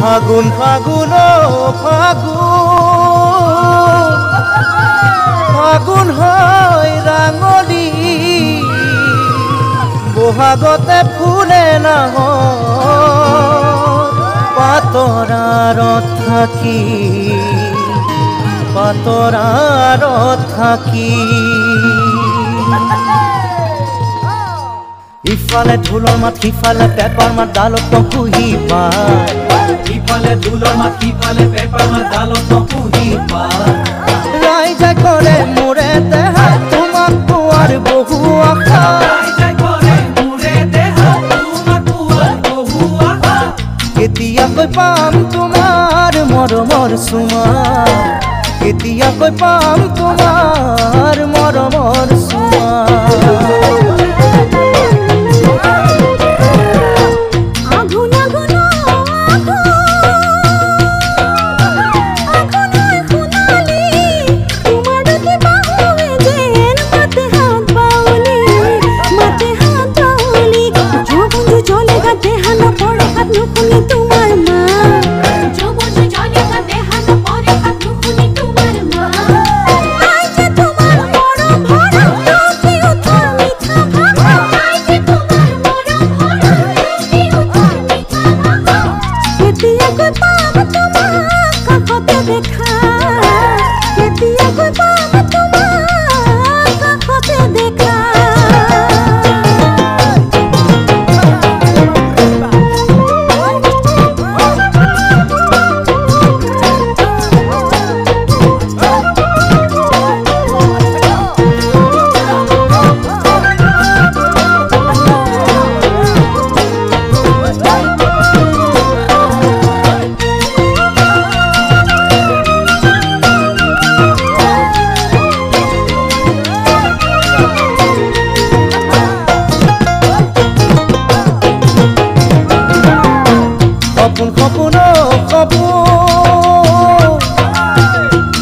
ফাগুন ফাগুন ফাগুন ফাগুন হয় ৰাঙলি বহাগতে ফুলে নাহ পাতৰাৰত থাকি ইফালে ঢোলৰ মাত সিফালে পেপাৰ মাত ডালত নকুহি পায় ইফালে ঢোলৰ মাত সিফালে পেপাৰ মাত ডালত নকুহি পায় ৰাইজে কৰে মোৰে দেহা তোমাক পোৱাৰ বহু আশা ৰাইজে কৰে মোৰে দেহা তোমাক পোৱাৰ বহু আশা কেতিয়াকৈ পাম তোমাৰ মৰমৰ চুমা কেতিয়াকৈ পাম তোমাৰ মৰমৰ চুমা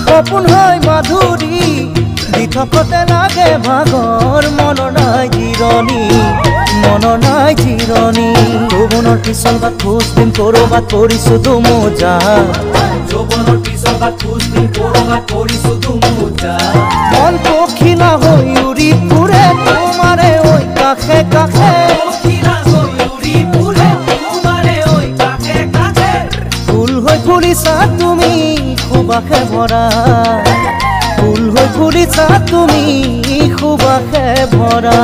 সপোন হয় মাধুৰী দি থকতে লাগে ভাগৰ মনৰ নাই জিৰণি যৌৱনৰ পিছল বাট খোজ দিম কৰবাত পৰিছো দুমোজা যৌৱনৰ পিছল বাট খোজ দিম কৰবাত পৰিছো দুমোজা মন পখিলা হৈ উৰি ফুৰে তোমাৰে ঐ কাষে কাষে ফুল হৈ ফুলিছা তুমি সুবাসে ভৰা ফুল হৈ ফুলিছা তুমি সুবাসে ভৰা